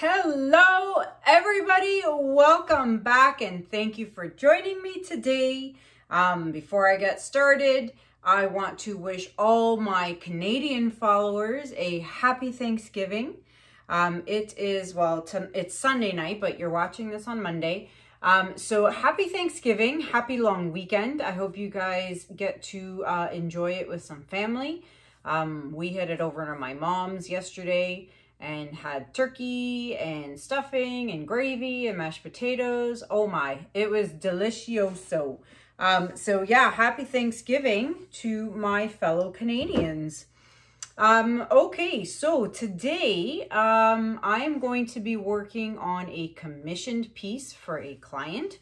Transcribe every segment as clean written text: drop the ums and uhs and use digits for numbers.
Hello everybody, welcome back and thank you for joining me today. Before I get started, I want to wish all my Canadian followers a happy Thanksgiving. It is, well, it's Sunday night, but you're watching this on Monday. So happy Thanksgiving, happy long weekend. I hope you guys get to enjoy it with some family. We headed over to my mom's yesterday and had turkey and stuffing and gravy and mashed potatoes. Oh my, it was delicioso. So yeah, happy Thanksgiving to my fellow Canadians. Okay, so today I am going to be working on a commissioned piece for a client.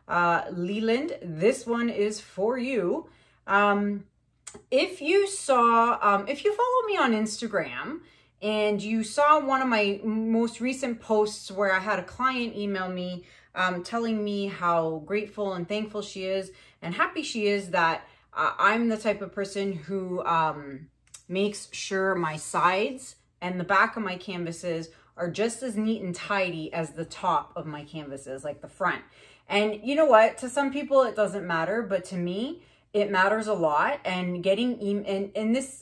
Leland, this one is for you. If you follow me on Instagram, and you saw one of my most recent posts where I had a client email me telling me how grateful and thankful she is and happy she is that I'm the type of person who makes sure my sides and the back of my canvases are just as neat and tidy as the top of my canvases, like the front. And you know what? To some people it doesn't matter, but to me, it matters a lot. And getting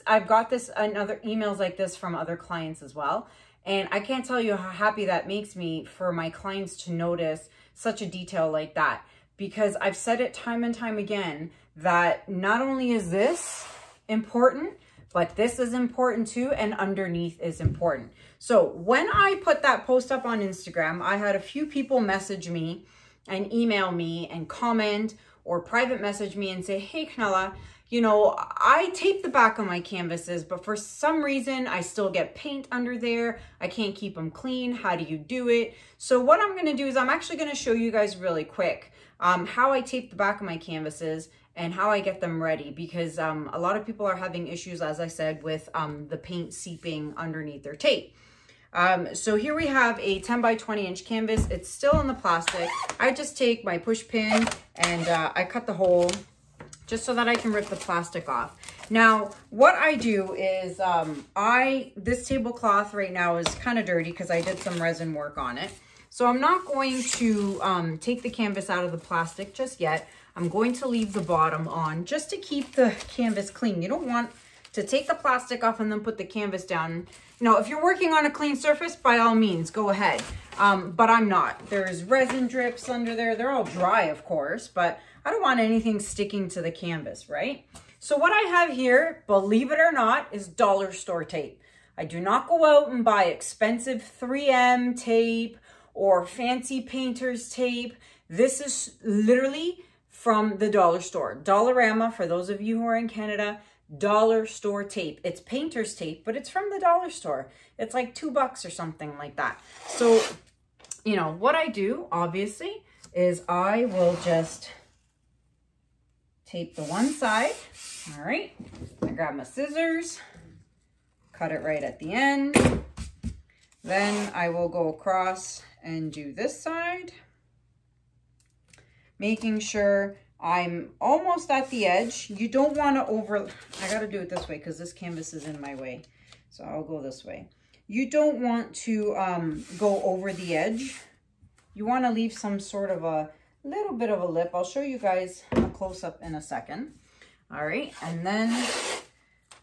I've got this and other emails like this from other clients as well. And I can't tell you how happy that makes me for my clients to notice such a detail like that. Because I've said it time and time again that not only is this important, but this is important too, and underneath is important. So when I put that post up on Instagram, I had a few people message me and email me and comment or private message me and say, hey, Kanella, you know, I tape the back of my canvases, but for some reason I still get paint under there. I can't keep them clean. How do you do it? So what I'm going to do is I'm actually going to show you guys really quick how I tape the back of my canvases and how I get them ready, because a lot of people are having issues, as I said, with the paint seeping underneath their tape. So here we have a 10 by 20 inch canvas. It's still in the plastic. I just take my push pin and I cut the hole just so that I can rip the plastic off. Now, what I do is this tablecloth right now is kind of dirty because I did some resin work on it. So I'm not going to take the canvas out of the plastic just yet. I'm going to leave the bottom on just to keep the canvas clean. You don't want to take the plastic off and then put the canvas down. You know, if you're working on a clean surface, by all means, go ahead. But I'm not. There's resin drips under there. They're all dry, of course, but I don't want anything sticking to the canvas, right? So what I have here, believe it or not, is dollar store tape. I do not go out and buy expensive 3M tape or fancy painter's tape. This is literally from the dollar store. Dollarama, for those of you who are in Canada, dollar store tape. It's painter's tape, but it's from the dollar store. It's like $2 or something like that. So, you know, what I do, obviously, is I will just tape the one side. All right. I grab my scissors, cut it right at the end. Then I will go across and do this side, making sure I'm almost at the edge. You don't want to I got to do it this way because this canvas is in my way. So I'll go this way. You don't want to go over the edge. You want to leave some sort of a little bit of a lip. I'll show you guys a close-up in a second. All right, and then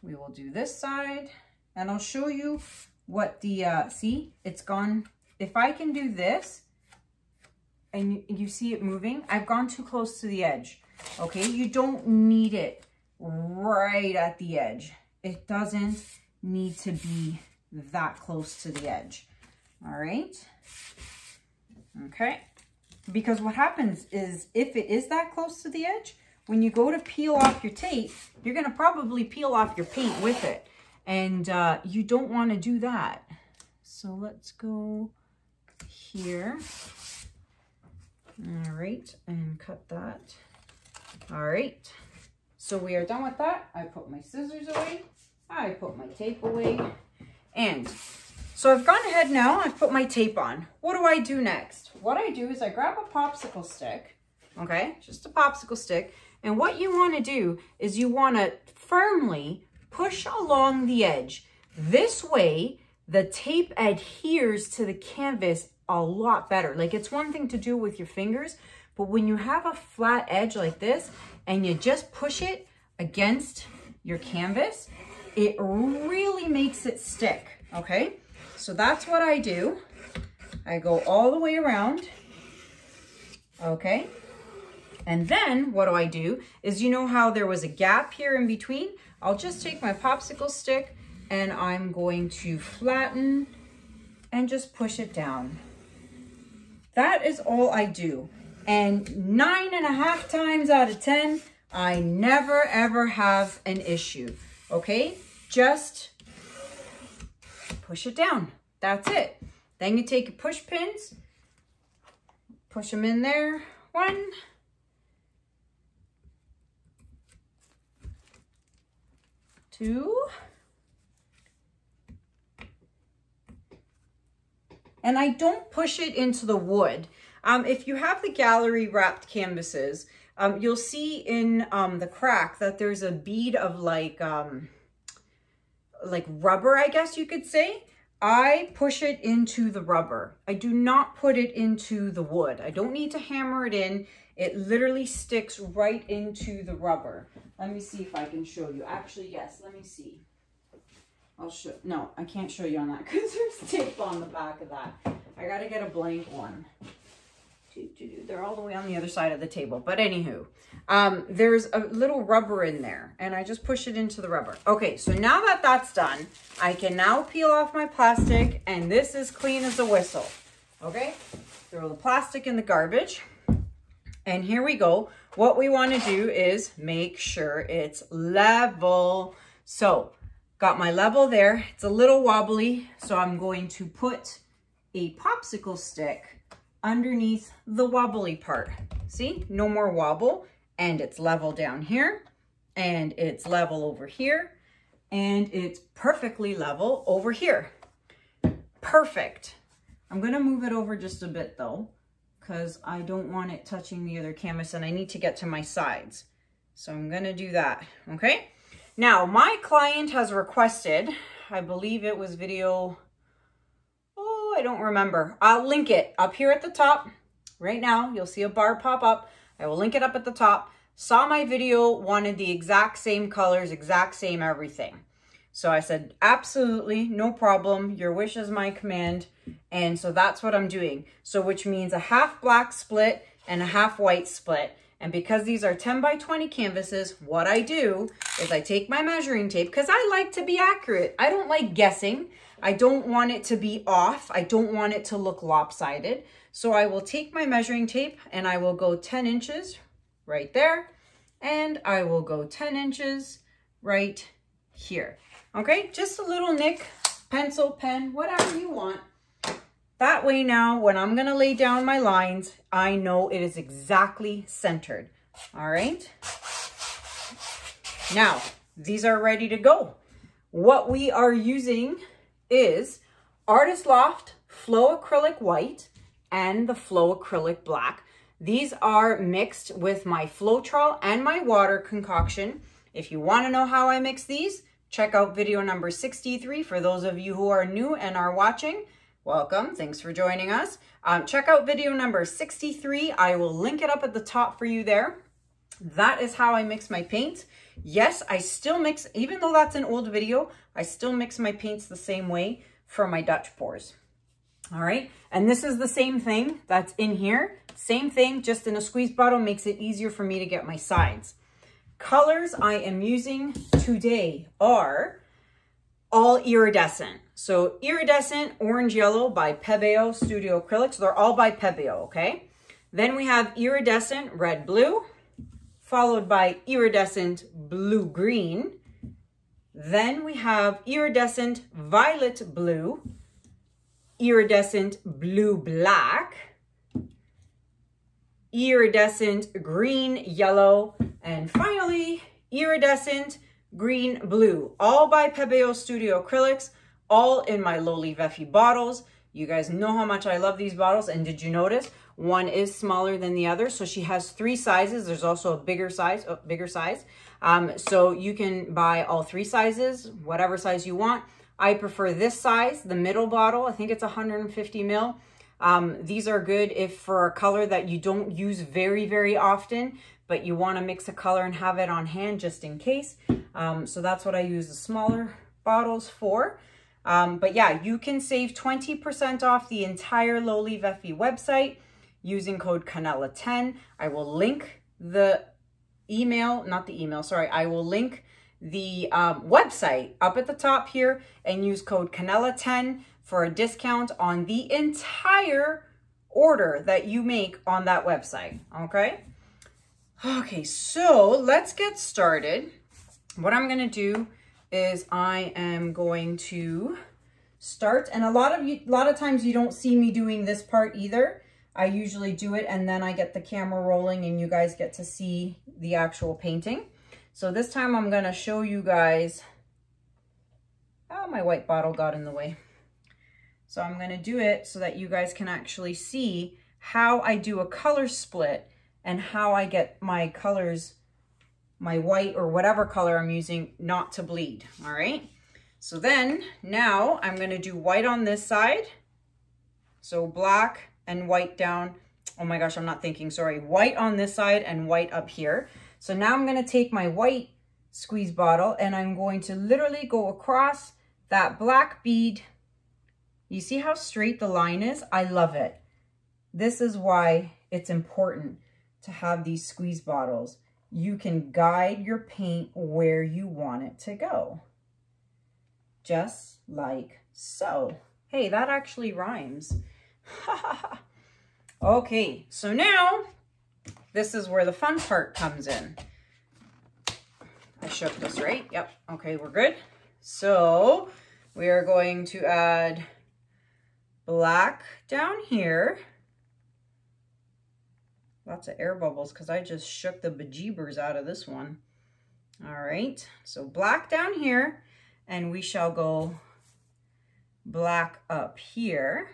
we will do this side, and I'll show you what the, see, it's gone. If I can do this, and you see it moving, I've gone too close to the edge. Okay, you don't need it right at the edge. It doesn't need to be that close to the edge. All right. Okay. Because what happens is if it is that close to the edge, when you go to peel off your tape, you're going to probably peel off your paint with it. And you don't want to do that. So let's go here. All right, and cut that. All right, so we are done with that. I put my scissors away. I put my tape away. And so I've gone ahead now. I've put my tape on. What do I do next? What I do is I grab a popsicle stick, okay, just a popsicle stick, And what you want to do is you want to firmly push along the edge. This way, the tape adheres to the canvas a lot better. Like, it's one thing to do with your fingers, but when you have a flat edge like this and you just push it against your canvas, it really makes it stick, okay? So that's what I do. I go all the way around, okay? And then what do is, you know how there was a gap here in between? I'll just take my popsicle stick and I'm going to flatten and just push it down. That is all I do. And 9.5 times out of 10, I never ever have an issue, okay? Just push it down. That's it. Then you take your push pins, push them in there. 1, 2, and I don't push it into the wood. If you have the gallery wrapped canvases, you'll see in the crack that there's a bead of like rubber, I guess you could say. I push it into the rubber. I do not put it into the wood. I don't need to hammer it in. It literally sticks right into the rubber. Let me see if I can show you. Actually, yes, let me see. I'll show, no, I can't show you on that because there's tape on the back of that. I gotta get a blank one. They're all the way on the other side of the table. But anywho, there's a little rubber in there and I just push it into the rubber. Okay, so now that that's done, I can now peel off my plastic and this is clean as a whistle. Okay, throw the plastic in the garbage. And here we go. What we want to do is make sure it's level. So got my level there. It's a little wobbly, so I'm going to put a popsicle stick underneath the wobbly part. See, no more wobble, and it's level down here, and it's level over here, and it's perfectly level over here. Perfect. I'm gonna move it over just a bit though, because I don't want it touching the other canvas and I need to get to my sides. So I'm gonna do that, okay? Now, my client has requested, I believe it was video, I don't remember. I'll link it up here at the top. Right now, you'll see a bar pop up. I will link it up at the top. Saw my video, wanted the exact same colors, exact same everything. So I said, absolutely, no problem. Your wish is my command. And so that's what I'm doing. So which means a half black split and a half white split. And because these are 10 by 20 canvases, what I do is I take my measuring tape because I like to be accurate. I don't like guessing. I don't want it to be off. I don't want it to look lopsided. So I will take my measuring tape and I will go 10 inches right there. And I will go 10 inches right here. Okay, just a little nick, pencil, pen, whatever you want. That way now, when I'm gonna lay down my lines, I know it is exactly centered. All right. Now, these are ready to go. What we are using is Artist Loft Flow Acrylic White and the Flow Acrylic Black. These are mixed with my Floetrol and my water concoction. If you want to know how I mix these, check out video number 63. For those of you who are new and are watching, welcome. Thanks for joining us. Check out video number 63. I will link it up at the top for you there. That is how I mix my paints. Yes, I still mix, even though that's an old video, I still mix my paints the same way for my Dutch pours. All right, and this is the same thing that's in here. Same thing, just in a squeeze bottle, makes it easier for me to get my sides. Colors I am using today are all iridescent. So iridescent orange yellow by Pebeo Studio Acrylics. They're all by Pebeo, okay? Then we have iridescent red blue, followed by iridescent blue green. Then we have iridescent violet blue, iridescent blue black, iridescent green yellow, and finally iridescent green blue, all by Pebeo Studio Acrylics, all in my Lolivefe bottles. You guys know how much I love these bottles, and did you notice One is smaller than the other. So she has 3 sizes. There's also a bigger size, so you can buy all 3 sizes, whatever size you want. I prefer this size, the middle bottle. I think it's 150 ml. These are good if for a color that you don't use very, very often, but you want to mix a color and have it on hand just in case. So that's what I use the smaller bottles for. But yeah, you can save 20% off the entire Lolivefe website using code Kanella10. I will link the I will link the website up at the top here and use code Kanella10 for a discount on the entire order that you make on that website. Okay, so let's get started. What I'm going to do is I am going to start, and a lot of times you don't see me doing this part either. I usually do it and then I get the camera rolling and you guys get to see the actual painting. So this time I'm going to show you guys, oh, my white bottle got in the way. So I'm going to do it so that you guys can actually see how I do a color split and how I get my colors, my white or whatever color I'm using, not to bleed. All right. So then now I'm going to do white on this side. So black and white down. Oh my gosh, I'm not thinking, sorry. White on this side and white up here. So now I'm going to take my white squeeze bottle and I'm going to literally go across that black bead. You see how straight the line is? I love it. This is why it's important to have these squeeze bottles. You can guide your paint where you want it to go. Just like so. Hey, that actually rhymes. Okay, so now this is where the fun part comes in. I shook this, right? Yep. Okay, we're good. So we are going to add black down here. Lots of air bubbles because I just shook the bejeebers out of this one. All right, so black down here, and we shall go black up here,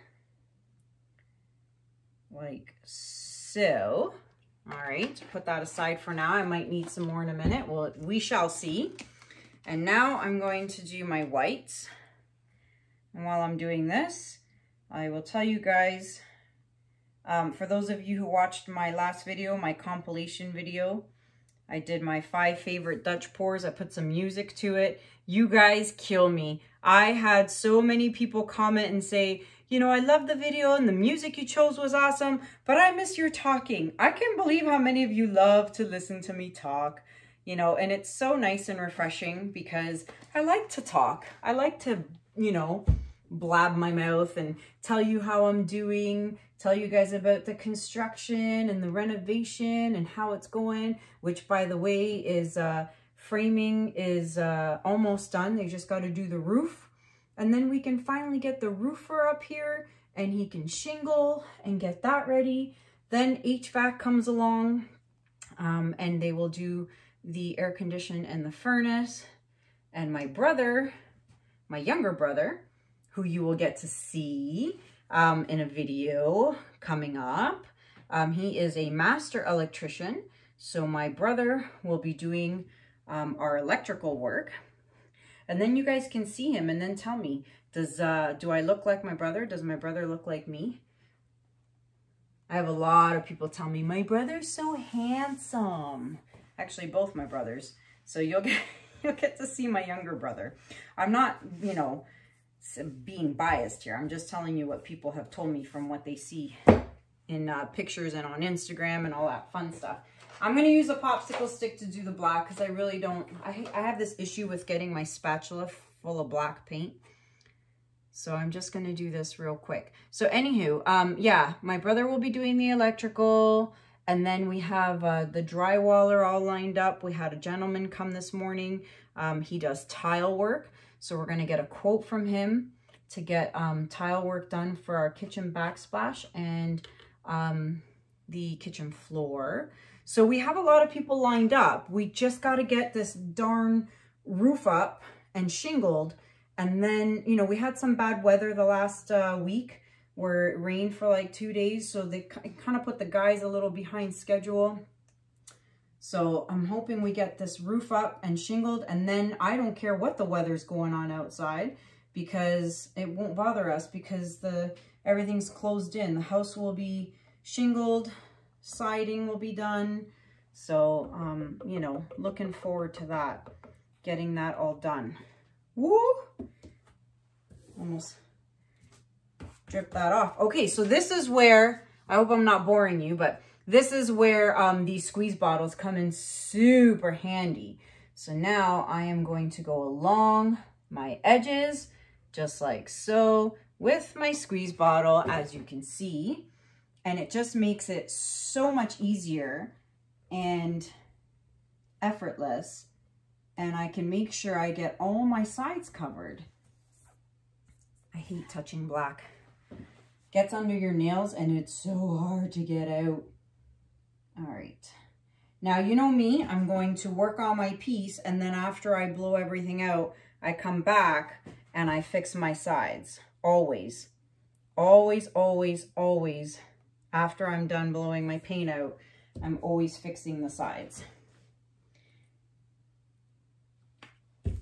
like so. All right, put that aside for now. I might need some more in a minute. Well, we shall see. And now I'm going to do my whites. And while I'm doing this, I will tell you guys, for those of you who watched my last video, my compilation video, I did my 5 favorite Dutch pours. I put some music to it. You guys kill me. I had so many people comment and say, you know, I love the video and the music you chose was awesome, but I miss your talking. I can't believe how many of you love to listen to me talk, you know, and it's so nice and refreshing because I like to talk. I like to, you know, blab my mouth and tell you how I'm doing, tell you guys about the construction and the renovation and how it's going, which by the way is framing is almost done. They just got to do the roof. And then we can finally get the roofer up here and he can shingle and get that ready. Then HVAC comes along and they will do the air condition and the furnace. And my brother, my younger brother, who you will get to see in a video coming up. He is a master electrician. So my brother will be doing our electrical work. And then you guys can see him and then tell me, do I look like my brother? Does my brother look like me? I have a lot of people tell me, my brother's so handsome. Actually, both my brothers. So you'll get to see my younger brother. I'm not, you know, being biased here. I'm just telling you what people have told me from what they see in pictures and on Instagram and all that fun stuff. I'm going to use a popsicle stick to do the black because I really don't, I have this issue with getting my spatula full of black paint. So I'm just going to do this real quick. So anywho, yeah, my brother will be doing the electrical, and then we have the drywaller all lined up. We had a gentleman come this morning. He does tile work. So we're going to get a quote from him to get tile work done for our kitchen backsplash and the kitchen floor. So we have a lot of people lined up. We just got to get this darn roof up and shingled. And then, you know, we had some bad weather the last week. where it rained for like 2 days. So they kind of put the guys a little behind schedule. So I'm hoping we get this roof up and shingled, and then I don't care what the weather's going on outside, because it won't bother us, because everything's closed in. The house will be shingled, siding will be done. So, you know, looking forward to that, getting that all done. Woo! Almost dripped that off. Okay, so this is where, I hope I'm not boring you, but this is where these squeeze bottles come in super handy. So now I am going to go along my edges, just like so, with my squeeze bottle, as you can see. And it just makes it so much easier and effortless. And I can make sure I get all my sides covered. I hate touching black. Gets under your nails and it's so hard to get out. All right. Now, you know me, I'm going to work on my piece, and then after I blow everything out, I come back and I fix my sides. Always, always, always, always. After I'm done blowing my paint out, I'm always fixing the sides. All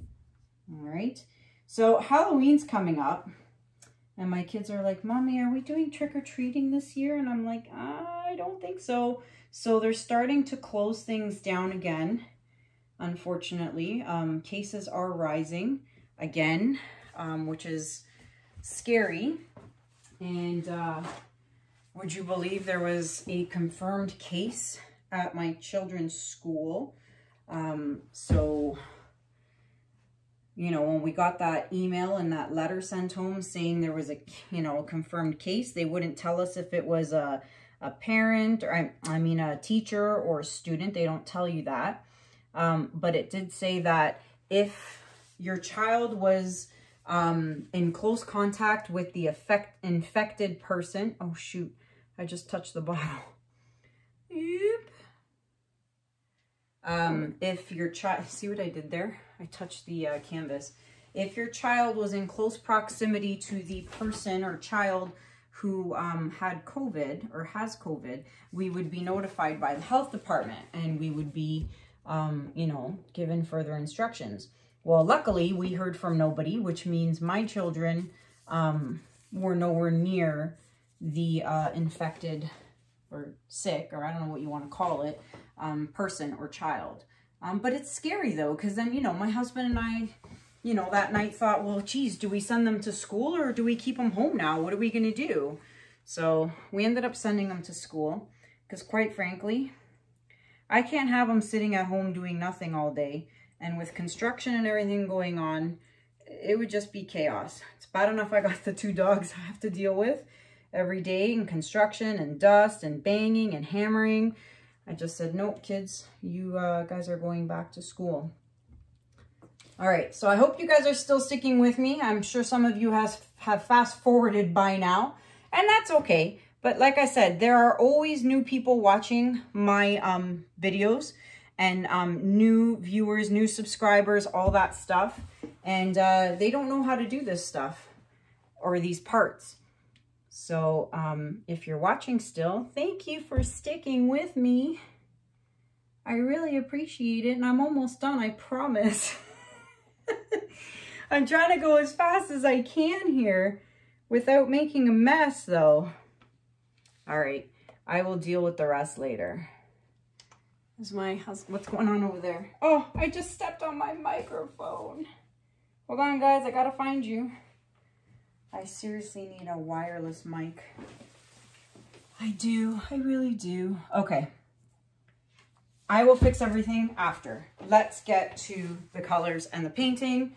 right. So Halloween's coming up, and my kids are like, Mommy, are we doing trick-or-treating this year? And I'm like, I don't think so. So they're starting to close things down again, unfortunately. Cases are rising again, which is scary. And would you believe there was a confirmed case at my children's school? So, you know, when we got that email and that letter sent home saying there was a, you know, a confirmed case, they wouldn't tell us if it was a parent, or I mean a teacher or a student. They don't tell you that. But it did say that if your child was in close contact with the infected person, oh shoot, I just touched the bottle. Yep. If your child, see what I did there? I touched the canvas. If your child was in close proximity to the person or child who had COVID or has COVID, we would be notified by the health department, and we would be, you know, given further instructions. Well, luckily we heard from nobody, which means my children were nowhere near the infected or sick, or I don't know what you want to call it, person or child. But it's scary though, because then, you know, my husband and I, you know, that night thought, well, geez, do we send them to school or do we keep them home now? What are we going to do? So we ended up sending them to school, because quite frankly, I can't have them sitting at home doing nothing all day. And with construction and everything going on, it would just be chaos. It's bad enough I got the 2 dogs I have to deal with every day, and construction and dust and banging and hammering. I just said, nope, kids, you guys are going back to school. All right, so I hope you guys are still sticking with me. I'm sure some of you have fast forwarded by now, and that's okay. But like I said, there are always new people watching my videos, and new viewers, new subscribers, all that stuff. And they don't know how to do this stuff or these parts. So if you're watching still, thank you for sticking with me. I really appreciate it, and I'm almost done, I promise. I'm trying to go as fast as I can here without making a mess though. All right, I will deal with the rest later. Is my husband, what's going on over there? Oh, I just stepped on my microphone. Hold on guys, I gotta find you. I seriously need a wireless mic. I do, I really do. Okay. I will fix everything after. Let's get to the colors and the painting.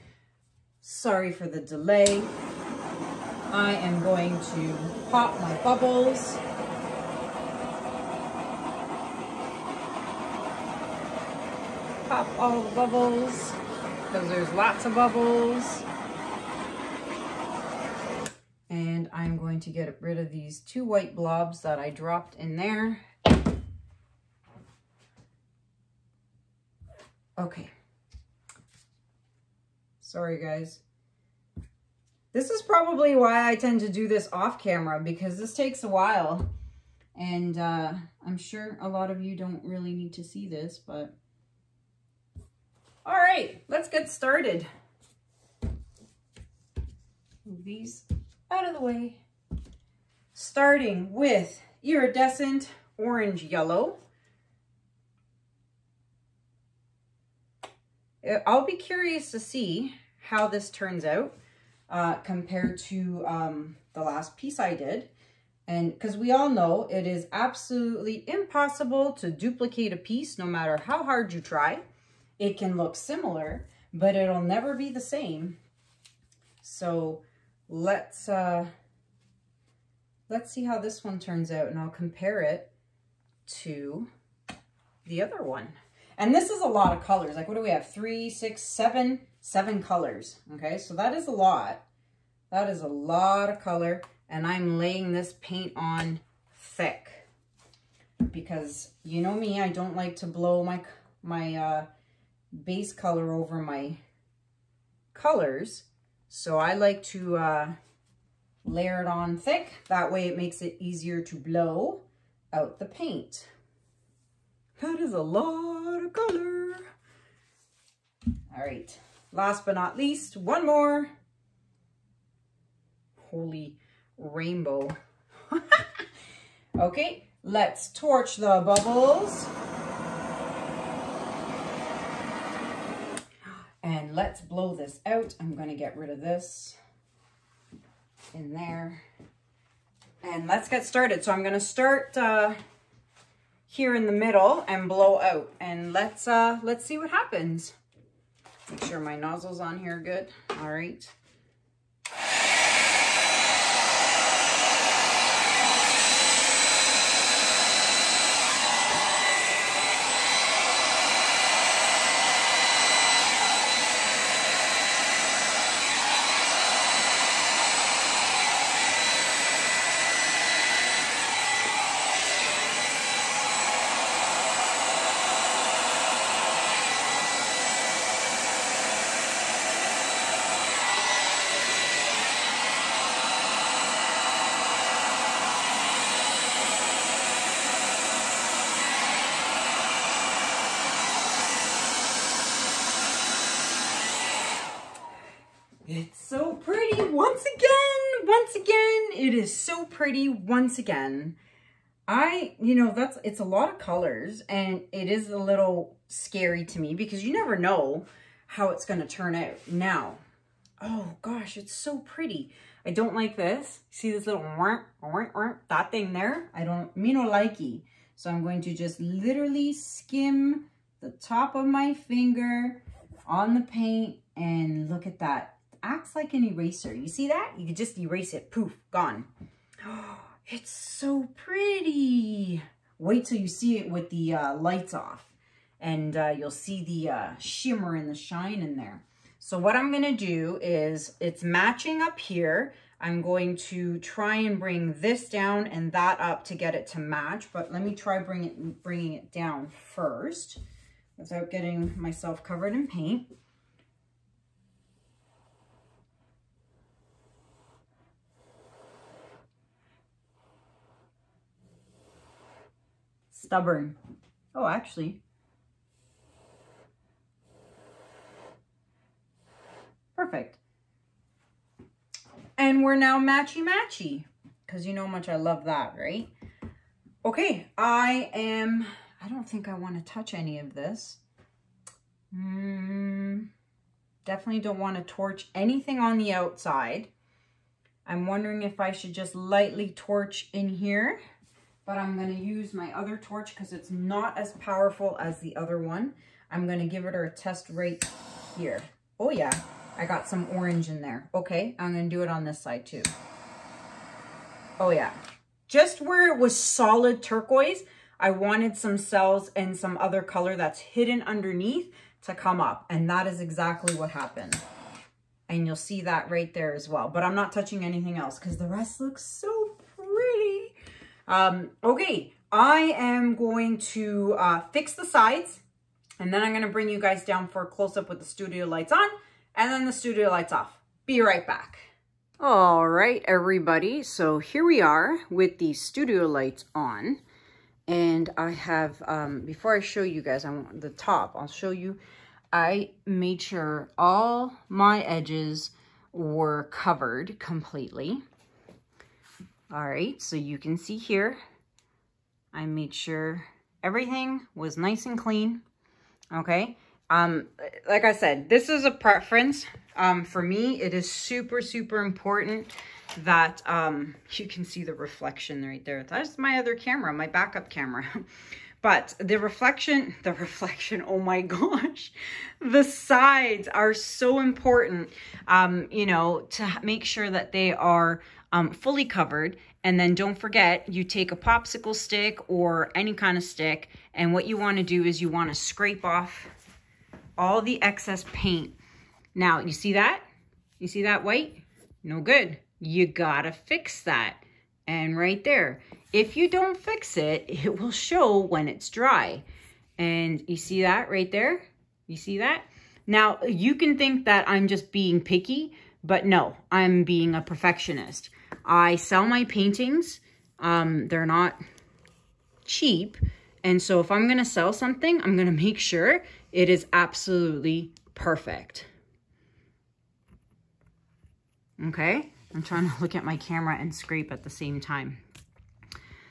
Sorry for the delay. I am going to pop my bubbles. Pop all the bubbles, because there's lots of bubbles. And I'm going to get rid of these 2 white blobs that I dropped in there. Okay. Sorry, guys. This is probably why I tend to do this off camera, because this takes a while. And I'm sure a lot of you don't really need to see this, but... All right, let's get started. Move these out of the way. Starting with Iridescent Orange Yellow. I'll be curious to see how this turns out compared to the last piece I did. And because we all know it is absolutely impossible to duplicate a piece no matter how hard you try. It can look similar, but it'll never be the same. So let's see how this one turns out, and I'll compare it to the other one. And this is a lot of colors. Like, what do we have? 3, 6, 7, 7 colors. Okay, so that is a lot. That is a lot of color. And I'm laying this paint on thick because you know me, I don't like to blow my base color over my colors. So I like to layer it on thick. That way it makes it easier to blow out the paint. That is a lot of color. All right, last but not least, one more. Holy rainbow. Okay, let's torch the bubbles. And let's blow this out. I'm going to get rid of this in there. And let's get started. So I'm going to start here in the middle and blow out. And let's see what happens. Make sure my nozzle's on here good. All right. It's so pretty once again, it is so pretty once again. It's a lot of colors and it is a little scary to me because you never know how it's going to turn out. Now, oh gosh, it's so pretty. I don't like this. See this little that thing there? Me no likey. So I'm going to just literally skim the top of my finger on the paint and look at that. Acts like an eraser. You see that? You could just erase it. Poof, gone. Oh, it's so pretty. Wait till you see it with the lights off. And you'll see the shimmer and the shine in there. So what I'm going to do is, it's matching up here. I'm going to try and bring this down and that up to get it to match. But let me try bringing it down first without getting myself covered in paint. Stubborn. Oh, actually. Perfect. And we're now matchy-matchy, because you know how much I love that, right? Okay, I don't think I want to touch any of this. Definitely don't want to torch anything on the outside. I'm wondering if I should just lightly torch in here. But I'm going to use my other torch because it's not as powerful as the other one. I'm going to give it a test right here. Oh yeah, I got some orange in there. Okay, I'm going to do it on this side too. Oh yeah, just where it was solid turquoise, I wanted some cells and some other color that's hidden underneath to come up. And that is exactly what happened. And you'll see that right there as well. But I'm not touching anything else because the rest looks so pretty. Okay, I am going to fix the sides, and then I'm going to bring you guys down for a close-up with the studio lights on, and then the studio lights off. Be right back. All right, everybody. So here we are with the studio lights on. And I have, before I show you guys, I want the top, I'll show you, I made sure all my edges were covered completely. All right, so you can see here, I made sure everything was nice and clean. Okay. Like I said, this is a preference. For me, it is super, super important that, you can see the reflection right there. That's my other camera, my backup camera. But the reflection, oh my gosh, the sides are so important, you know, to make sure that they are fully covered. And then don't forget, you take a popsicle stick or any kind of stick, and what you want to do is you want to scrape off all the excess paint. Now, you see that? You see that white? No good. You gotta fix that. And right there, if you don't fix it, it will show when it's dry. And you see that right there? You see that? Now, you can think that I'm just being picky, but no, I'm being a perfectionist. I sell my paintings. They're not cheap. And so if I'm gonna sell something, I'm gonna make sure it is absolutely perfect. Okay, I'm trying to look at my camera and scrape at the same time.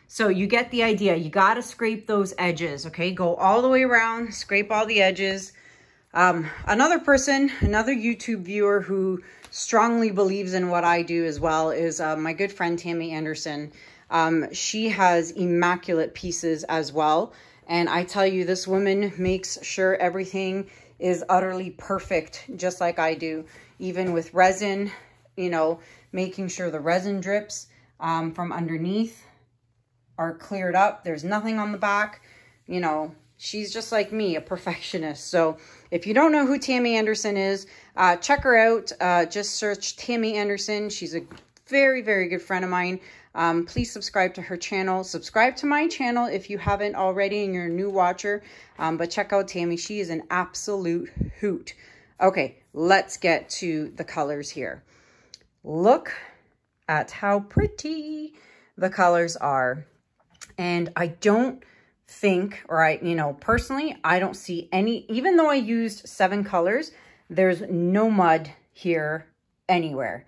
So you get the idea. You got to scrape those edges, okay? Go all the way around, scrape all the edges. Another person, another YouTube viewer who strongly believes in what I do as well is my good friend Tammy Anderson. She has immaculate pieces as well. And I tell you, this woman makes sure everything is utterly perfect, just like I do. Even with resin, you know, making sure the resin drips from underneath are cleared up. There's nothing on the back. You know, she's just like me, a perfectionist. So if you don't know who Tammy Anderson is, check her out. Just search Tammy Anderson. She's a very, very good friend of mine. Please subscribe to her channel. Subscribe to my channel if you haven't already and you're a new watcher. But check out Tammy. She is an absolute hoot. Okay, let's get to the colors here. Look at how pretty the colors are. And I don't think, or you know, personally, I don't see any, even though I used 7 colors, there's no mud here anywhere.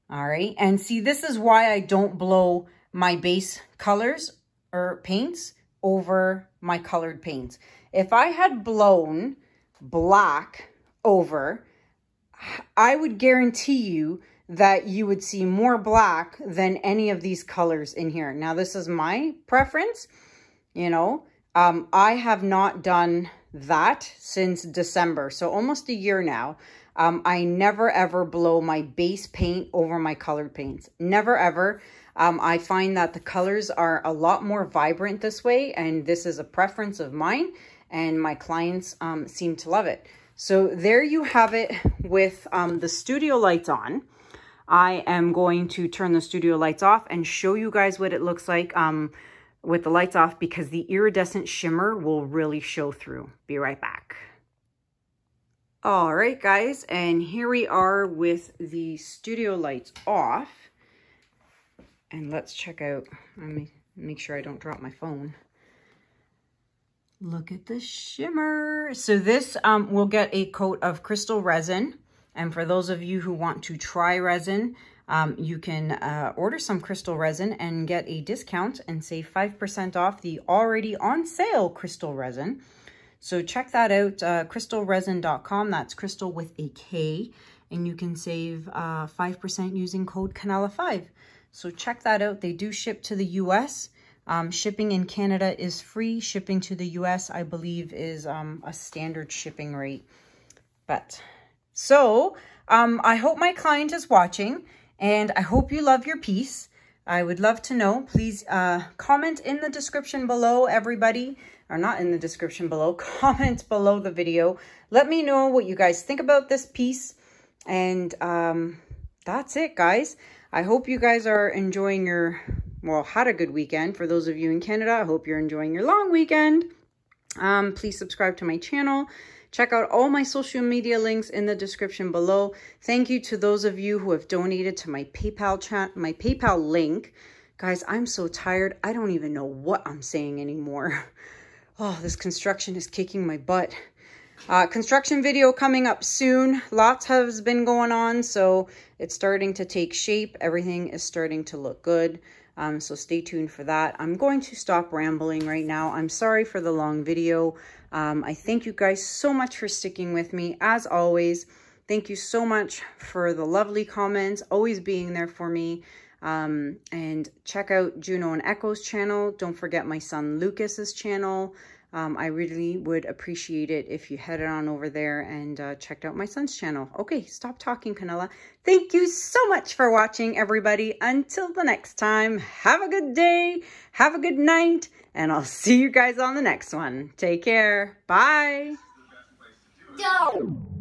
All right. And see, this is why I don't blow my base colors or paints over my colored paints. If I had blown black over, I would guarantee you that you would see more black than any of these colors in here. Now, this is my preference, you know. I have not done that since December, so almost a year now. I never ever blow my base paint over my colored paints. Never ever. I find that the colors are a lot more vibrant this way, and this is a preference of mine, and my clients seem to love it. So there you have it with the studio lights on. I am going to turn the studio lights off and show you guys what it looks like with the lights off, because the iridescent shimmer will really show through. Be right back. All right, guys, and here we are with the studio lights off. And let's check out, let me make sure I don't drop my phone. Look at the shimmer. So this will get a coat of Krystal resin. And for those of you who want to try resin, you can order some Krystal resin and get a discount and save 5% off the already on sale Krystal resin. So check that out, krystalresin.com. That's Krystal with a K. And you can save 5% using code Kanella5. So check that out. They do ship to the US. Shipping in Canada is free. Shipping to the US, I believe, is a standard shipping rate. But so I hope my client is watching, and I hope you love your piece. I would love to know. Please comment in the description below, everybody. Or not in the description below. Comment below the video. Let me know what you guys think about this piece. And that's it, guys. I hope you guys are enjoying your, well, had a good weekend. For those of you in Canada, I hope you're enjoying your long weekend. Please subscribe to my channel. Check out all my social media links in the description below. Thank you to those of you who have donated to my PayPal link. Guys, I'm so tired. I don't even know what I'm saying anymore. Oh, this construction is kicking my butt. Construction video coming up soon. Lots has been going on, so it's starting to take shape. Everything is starting to look good. So stay tuned for that. I'm going to stop rambling right now. I'm sorry for the long video. I thank you guys so much for sticking with me. As always, thank you so much for the lovely comments, always being there for me. And check out Juno and Echo's channel. Don't forget my son Lucas's channel. I really would appreciate it if you headed on over there and checked out my son's channel. Okay, stop talking, Kanella. Thank you so much for watching, everybody. Until the next time, have a good day, have a good night, and I'll see you guys on the next one. Take care. Bye. Go.